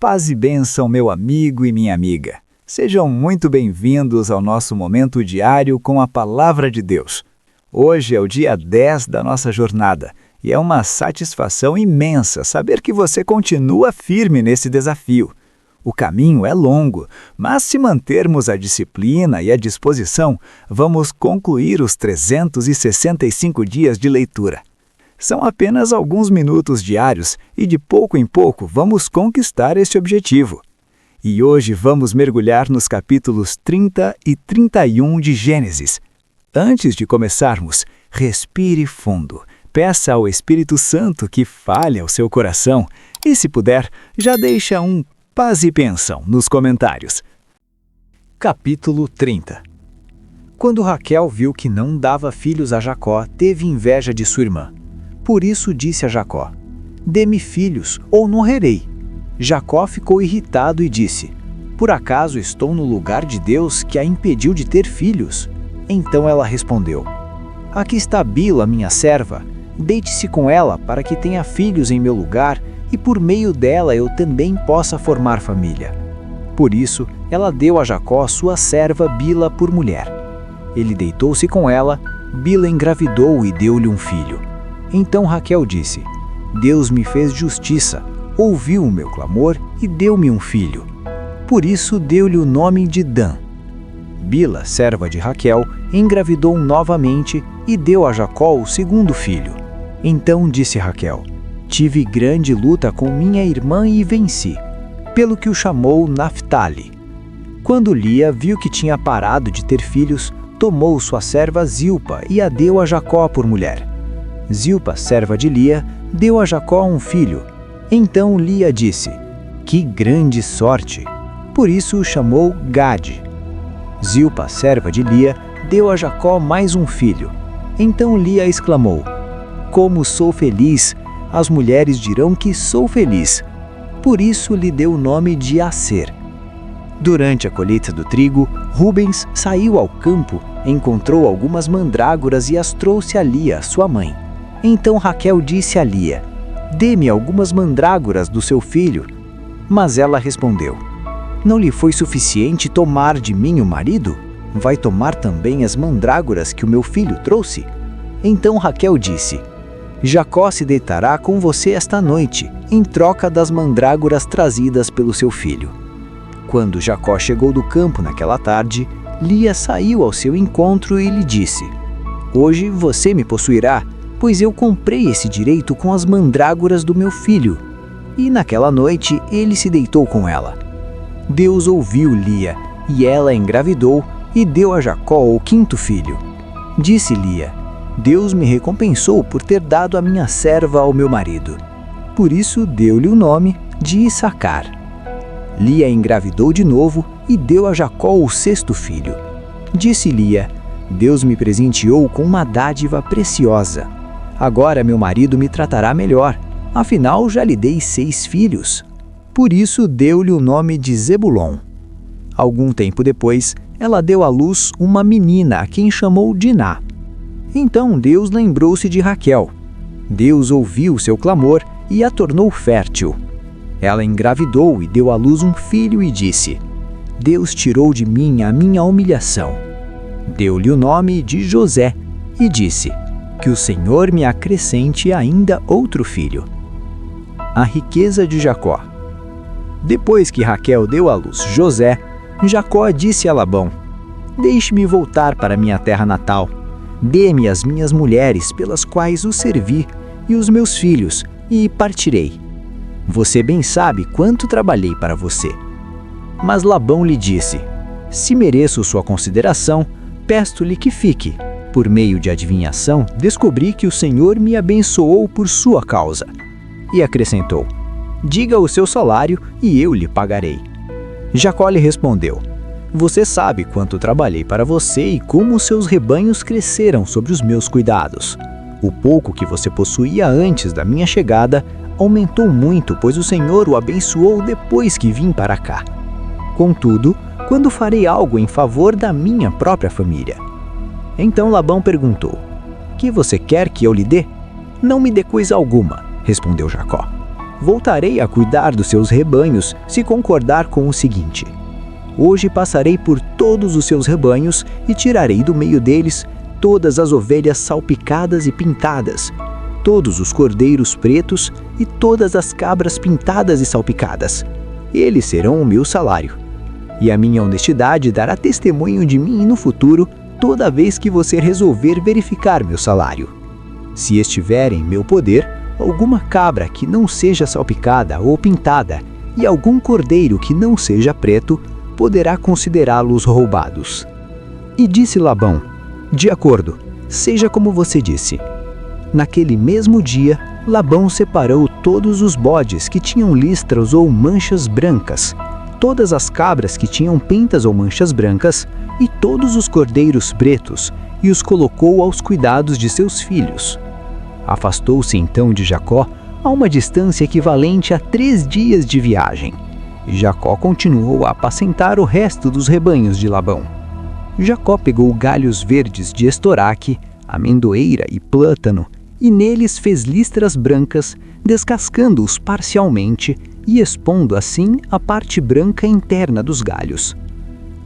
Paz e bênção, meu amigo e minha amiga. Sejam muito bem-vindos ao nosso momento diário com a Palavra de Deus. Hoje é o dia 10 da nossa jornada e é uma satisfação imensa saber que você continua firme nesse desafio. O caminho é longo, mas se mantermos a disciplina e a disposição, vamos concluir os 365 dias de leitura. São apenas alguns minutos diários e de pouco em pouco vamos conquistar esse objetivo. E hoje vamos mergulhar nos capítulos 30 e 31 de Gênesis. Antes de começarmos, respire fundo. Peça ao Espírito Santo que fale ao seu coração e, se puder, já deixa um paz e bênção nos comentários. Capítulo 30. Quando Raquel viu que não dava filhos a Jacó, teve inveja de sua irmã. Por isso disse a Jacó: "Dê-me filhos, ou morrerei." Jacó ficou irritado e disse: "Por acaso estou no lugar de Deus que a impediu de ter filhos?" Então ela respondeu: "Aqui está Bila, minha serva. Deite-se com ela para que tenha filhos em meu lugar e por meio dela eu também possa formar família." Por isso, ela deu a Jacó sua serva Bila por mulher. Ele deitou-se com ela, Bila engravidou e deu-lhe um filho. Então Raquel disse: "Deus me fez justiça, ouviu o meu clamor e deu-me um filho." Por isso deu-lhe o nome de Dan. Bila, serva de Raquel, engravidou novamente e deu a Jacó o segundo filho. Então disse Raquel: "Tive grande luta com minha irmã e venci," pelo que o chamou Naftali. Quando Lia viu que tinha parado de ter filhos, tomou sua serva Zilpa e a deu a Jacó por mulher. Zilpa, serva de Lia, deu a Jacó um filho. Então Lia disse: "Que grande sorte!" Por isso o chamou Gade. Zilpa, serva de Lia, deu a Jacó mais um filho. Então Lia exclamou: "Como sou feliz! As mulheres dirão que sou feliz." Por isso lhe deu o nome de Aser. Durante a colheita do trigo, Rubens saiu ao campo, encontrou algumas mandrágoras e as trouxe a Lia, sua mãe. Então Raquel disse a Lia: "Dê-me algumas mandrágoras do seu filho." Mas ela respondeu: "Não lhe foi suficiente tomar de mim o marido? Vai tomar também as mandrágoras que o meu filho trouxe?" Então Raquel disse: "Jacó se deitará com você esta noite, em troca das mandrágoras trazidas pelo seu filho." Quando Jacó chegou do campo naquela tarde, Lia saiu ao seu encontro e lhe disse: "Hoje você me possuirá, pois eu comprei esse direito com as mandrágoras do meu filho." E naquela noite ele se deitou com ela. Deus ouviu Lia, e ela engravidou e deu a Jacó o quinto filho. Disse Lia: "Deus me recompensou por ter dado a minha serva ao meu marido." Por isso deu-lhe o nome de Issacar. Lia engravidou de novo e deu a Jacó o sexto filho. Disse Lia: "Deus me presenteou com uma dádiva preciosa. Agora meu marido me tratará melhor, afinal já lhe dei 6 filhos." Por isso deu-lhe o nome de Zebulon. Algum tempo depois, ela deu à luz uma menina a quem chamou Diná. Então Deus lembrou-se de Raquel. Deus ouviu seu clamor e a tornou fértil. Ela engravidou e deu à luz um filho e disse: "Deus tirou de mim a minha humilhação." Deu-lhe o nome de José e disse: "Que o Senhor me acrescente ainda outro filho." A riqueza de Jacó. Depois que Raquel deu à luz José, Jacó disse a Labão: "Deixe-me voltar para minha terra natal. Dê-me as minhas mulheres pelas quais o servi e os meus filhos, e partirei. Você bem sabe quanto trabalhei para você." Mas Labão lhe disse: "Se mereço sua consideração, peço-lhe que fique. Por meio de adivinhação, descobri que o Senhor me abençoou por sua causa." E acrescentou: "Diga o seu salário e eu lhe pagarei." Jacó lhe respondeu: "Você sabe quanto trabalhei para você e como seus rebanhos cresceram sob os meus cuidados. O pouco que você possuía antes da minha chegada aumentou muito, pois o Senhor o abençoou depois que vim para cá. Contudo, quando farei algo em favor da minha própria família?" Então Labão perguntou: "Que você quer que eu lhe dê?" "Não me dê coisa alguma," respondeu Jacó. Voltarei a cuidar dos seus rebanhos se concordar com o seguinte: hoje passarei por todos os seus rebanhos e tirarei do meio deles todas as ovelhas salpicadas e pintadas, todos os cordeiros pretos e todas as cabras pintadas e salpicadas. Eles serão o meu salário. E a minha honestidade dará testemunho de mim no futuro toda vez que você resolver verificar meu salário. Se estiver em meu poder, alguma cabra que não seja salpicada ou pintada e algum cordeiro que não seja preto, poderá considerá-los roubados. E disse Labão: de acordo, seja como você disse. Naquele mesmo dia, Labão separou todos os bodes que tinham listras ou manchas brancas, todas as cabras que tinham pintas ou manchas brancas e todos os cordeiros pretos, e os colocou aos cuidados de seus filhos. Afastou-se então de Jacó a uma distância equivalente a 3 dias de viagem. E Jacó continuou a apacentar o resto dos rebanhos de Labão. Jacó pegou galhos verdes de estoraque, amendoeira e plátano, e neles fez listras brancas, descascando-os parcialmente e expondo assim a parte branca interna dos galhos.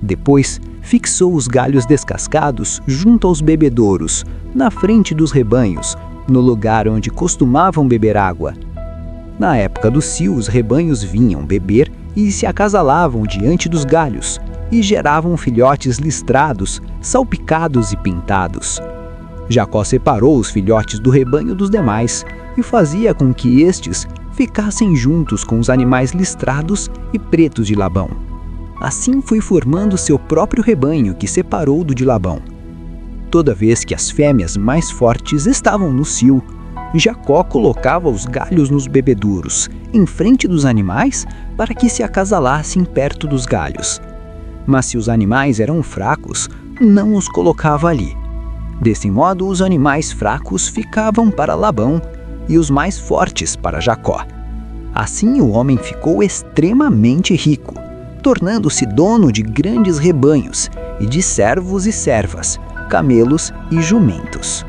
Depois, fixou os galhos descascados junto aos bebedouros, na frente dos rebanhos, no lugar onde costumavam beber água. Na época do cio, os rebanhos vinham beber e se acasalavam diante dos galhos, e geravam filhotes listrados, salpicados e pintados. Jacó separou os filhotes do rebanho dos demais e fazia com que estes ficassem juntos com os animais listrados e pretos de Labão. Assim foi formando seu próprio rebanho, que separou do de Labão. Toda vez que as fêmeas mais fortes estavam no cio, Jacó colocava os galhos nos bebedouros, em frente dos animais, para que se acasalassem perto dos galhos. Mas se os animais eram fracos, não os colocava ali. Desse modo, os animais fracos ficavam para Labão e os mais fortes para Jacó. Assim o homem ficou extremamente rico, tornando-se dono de grandes rebanhos e de servos e servas, camelos e jumentos.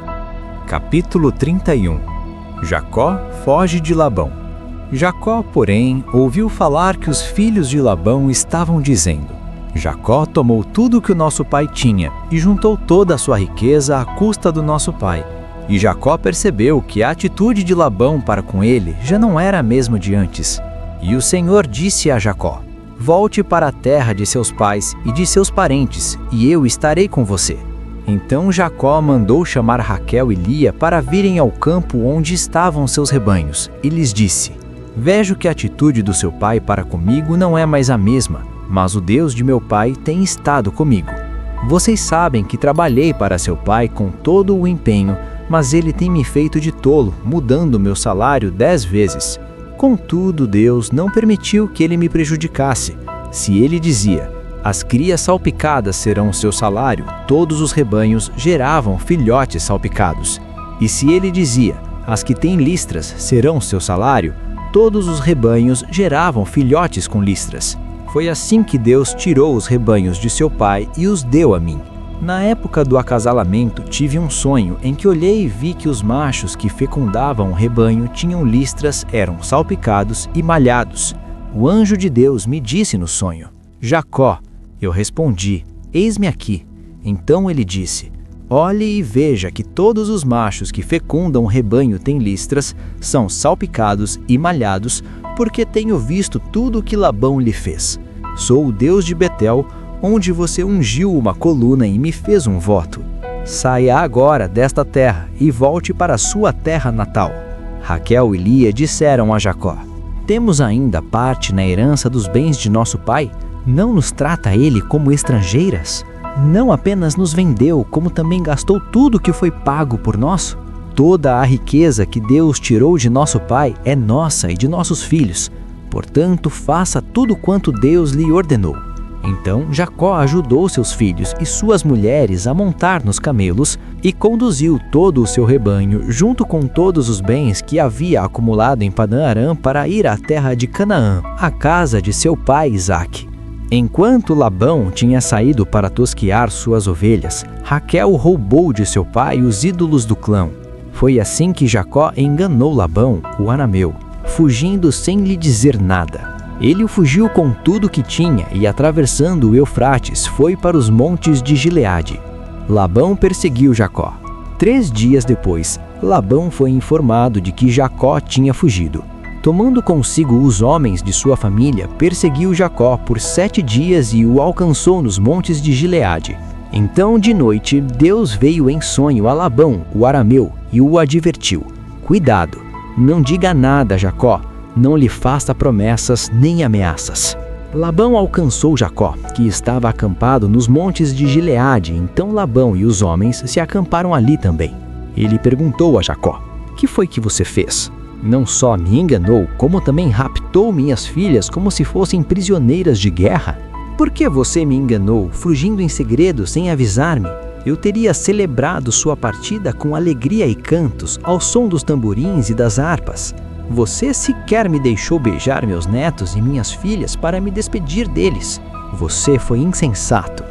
Capítulo 31. Jacó foge de Labão. Jacó, porém, ouviu falar que os filhos de Labão estavam dizendo: Jacó tomou tudo que o nosso pai tinha e juntou toda a sua riqueza à custa do nosso pai. E Jacó percebeu que a atitude de Labão para com ele já não era a mesma de antes. E o Senhor disse a Jacó: volte para a terra de seus pais e de seus parentes, e eu estarei com você. Então Jacó mandou chamar Raquel e Lia para virem ao campo onde estavam seus rebanhos, e lhes disse: vejo que a atitude do seu pai para comigo não é mais a mesma, mas o Deus de meu pai tem estado comigo. Vocês sabem que trabalhei para seu pai com todo o empenho, mas ele tem me feito de tolo, mudando meu salário 10 vezes. Contudo, Deus não permitiu que ele me prejudicasse. Se ele dizia: as crias salpicadas serão o seu salário, todos os rebanhos geravam filhotes salpicados. E se ele dizia: as que têm listras serão seu salário, todos os rebanhos geravam filhotes com listras. Foi assim que Deus tirou os rebanhos de seu pai e os deu a mim. Na época do acasalamento, tive um sonho em que olhei e vi que os machos que fecundavam o rebanho tinham listras, eram salpicados e malhados. O anjo de Deus me disse no sonho: Jacó. Eu respondi: eis-me aqui. Então ele disse: olhe e veja que todos os machos que fecundam o rebanho têm listras, são salpicados e malhados, porque tenho visto tudo o que Labão lhe fez. Sou o Deus de Betel, onde você ungiu uma coluna e me fez um voto. Saia agora desta terra e volte para a sua terra natal. Raquel e Lia disseram a Jacó: temos ainda parte na herança dos bens de nosso pai? Não nos trata ele como estrangeiras? Não apenas nos vendeu, como também gastou tudo que foi pago por nós? Toda a riqueza que Deus tirou de nosso pai é nossa e de nossos filhos. Portanto, faça tudo quanto Deus lhe ordenou. Então Jacó ajudou seus filhos e suas mulheres a montar nos camelos e conduziu todo o seu rebanho, junto com todos os bens que havia acumulado em Padã-Arã, para ir à terra de Canaã, à casa de seu pai Isaque. Enquanto Labão tinha saído para tosquear suas ovelhas, Raquel roubou de seu pai os ídolos do clã. Foi assim que Jacó enganou Labão, o arameu. fugindo sem lhe dizer nada. Ele fugiu com tudo que tinha e, atravessando o Eufrates, foi para os montes de Gileade. Labão perseguiu Jacó. 3 dias depois, Labão foi informado de que Jacó tinha fugido. Tomando consigo os homens de sua família, perseguiu Jacó por 7 dias e o alcançou nos montes de Gileade. Então, de noite, Deus veio em sonho a Labão, o arameu, e o advertiu: Cuidado, não diga nada a Jacó, não lhe faça promessas nem ameaças. Labão alcançou Jacó, que estava acampado nos montes de Gileade. Então Labão e os homens se acamparam ali também. Ele perguntou a Jacó: Que foi que você fez? Não só me enganou, como também raptou minhas filhas como se fossem prisioneiras de guerra? Por que você me enganou, fugindo em segredo sem avisar-me? Eu teria celebrado sua partida com alegria e cantos, ao som dos tamborins e das harpas. Você sequer me deixou beijar meus netos e minhas filhas para me despedir deles. Você foi insensato.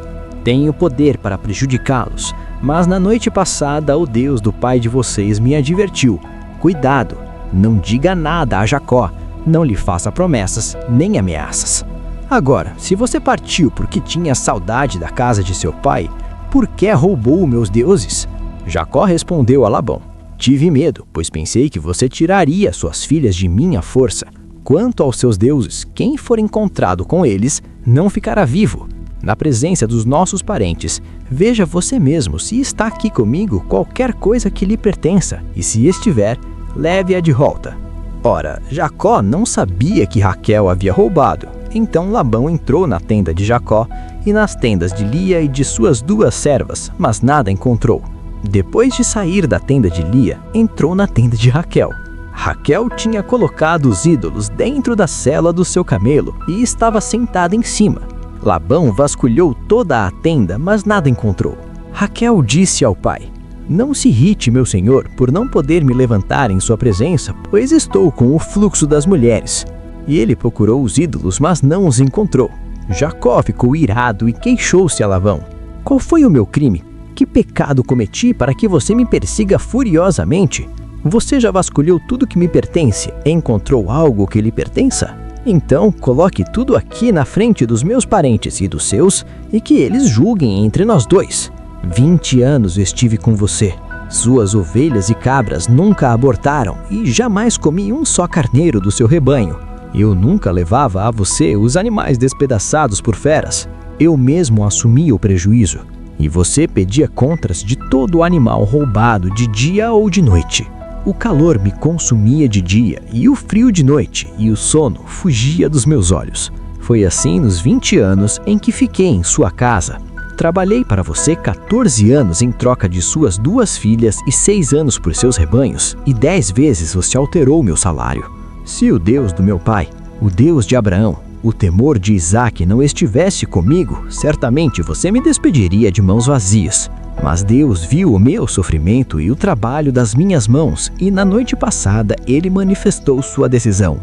Tenho poder para prejudicá-los, mas na noite passada o Deus do pai de vocês me advertiu: Cuidado, não diga nada a Jacó, não lhe faça promessas nem ameaças. Agora, se você partiu porque tinha saudade da casa de seu pai, por que roubou meus deuses? Jacó respondeu a Labão: Tive medo, pois pensei que você tiraria suas filhas de minha força. Quanto aos seus deuses, quem for encontrado com eles não ficará vivo. Na presença dos nossos parentes, veja você mesmo se está aqui comigo qualquer coisa que lhe pertença, e se estiver, leve-a de volta. Ora, Jacó não sabia que Raquel havia roubado. Então Labão entrou na tenda de Jacó e nas tendas de Lia e de suas 2 servas, mas nada encontrou. Depois de sair da tenda de Lia, entrou na tenda de Raquel. Raquel tinha colocado os ídolos dentro da sela do seu camelo e estava sentada em cima. Labão vasculhou toda a tenda, mas nada encontrou. Raquel disse ao pai: Não se irrite, meu senhor, por não poder me levantar em sua presença, pois estou com o fluxo das mulheres. E ele procurou os ídolos, mas não os encontrou. Jacó ficou irado e queixou-se a Labão: Qual foi o meu crime? Que pecado cometi para que você me persiga furiosamente? Você já vasculhou tudo que me pertence e encontrou algo que lhe pertença? Então, coloque tudo aqui na frente dos meus parentes e dos seus, e que eles julguem entre nós 2. 20 anos estive com você. Suas ovelhas e cabras nunca abortaram, e jamais comi um só carneiro do seu rebanho. Eu nunca levava a você os animais despedaçados por feras. Eu mesmo assumia o prejuízo. E você pedia contas de todo o animal roubado de dia ou de noite. O calor me consumia de dia e o frio de noite, e o sono fugia dos meus olhos. Foi assim nos 20 anos em que fiquei em sua casa. Trabalhei para você 14 anos em troca de suas 2 filhas e 6 anos por seus rebanhos, e 10 vezes você alterou meu salário. Se o Deus do meu pai, o Deus de Abraão, o temor de Isaque não estivesse comigo, certamente você me despediria de mãos vazias. Mas Deus viu o meu sofrimento e o trabalho das minhas mãos, e na noite passada ele manifestou sua decisão.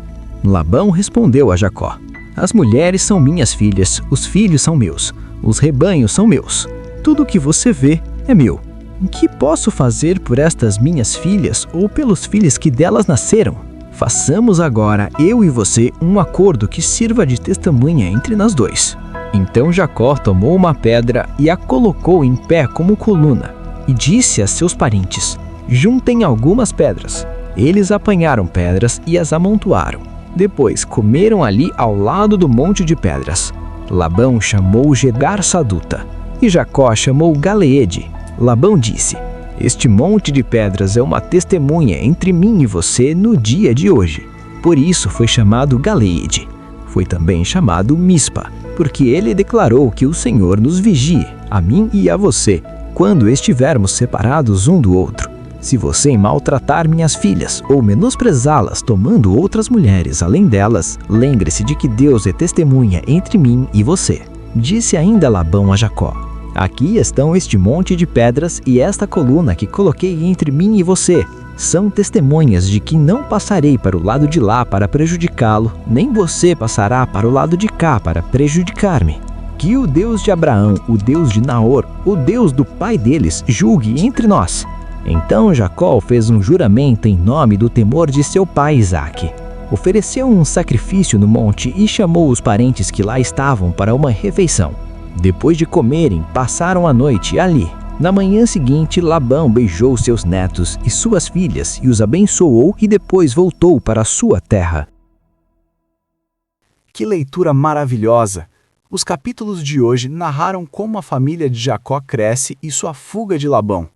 Labão respondeu a Jacó: As mulheres são minhas filhas, os filhos são meus, os rebanhos são meus. Tudo o que você vê é meu. O que posso fazer por estas minhas filhas ou pelos filhos que delas nasceram? Façamos agora, eu e você, um acordo que sirva de testemunha entre nós 2. Então Jacó tomou uma pedra e a colocou em pé como coluna, e disse a seus parentes: Juntem algumas pedras. Eles apanharam pedras e as amontoaram. Depois comeram ali ao lado do monte de pedras. Labão chamou Jegar-Saduta, e Jacó chamou Galeede. Labão disse: Este monte de pedras é uma testemunha entre mim e você no dia de hoje. Por isso foi chamado Galeede. Foi também chamado Mispa, porque ele declarou que o Senhor nos vigie, a mim e a você, quando estivermos separados um do outro. Se você maltratar minhas filhas ou menosprezá-las tomando outras mulheres além delas, lembre-se de que Deus é testemunha entre mim e você. Disse ainda Labão a Jacó: Aqui estão este monte de pedras e esta coluna que coloquei entre mim e você. São testemunhas de que não passarei para o lado de lá para prejudicá-lo, nem você passará para o lado de cá para prejudicar-me. Que o Deus de Abraão, o Deus de Naor, o Deus do pai deles, julgue entre nós. Então Jacó fez um juramento em nome do temor de seu pai Isaque. ofereceu um sacrifício no monte e chamou os parentes que lá estavam para uma refeição. Depois de comerem, passaram a noite ali. Na manhã seguinte, Labão beijou seus netos e suas filhas e os abençoou e depois voltou para a sua terra. Que leitura maravilhosa! Os capítulos de hoje narraram como a família de Jacó cresce e sua fuga de Labão.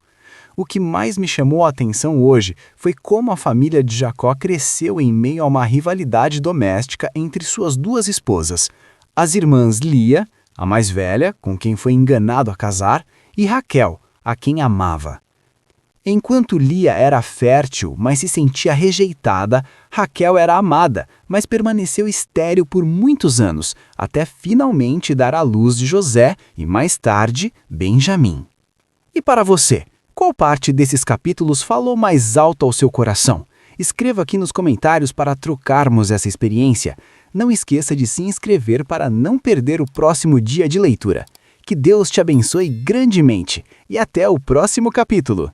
O que mais me chamou a atenção hoje foi como a família de Jacó cresceu em meio a uma rivalidade doméstica entre suas duas esposas, as irmãs Lia, a mais velha, com quem foi enganado a casar, e Raquel, a quem amava. Enquanto Lia era fértil, mas se sentia rejeitada, Raquel era amada, mas permaneceu estéril por muitos anos, até finalmente dar à luz de José e, mais tarde, Benjamim. E para você, qual parte desses capítulos falou mais alto ao seu coração? Escreva aqui nos comentários para trocarmos essa experiência. Não esqueça de se inscrever para não perder o próximo dia de leitura. Que Deus te abençoe grandemente e até o próximo capítulo!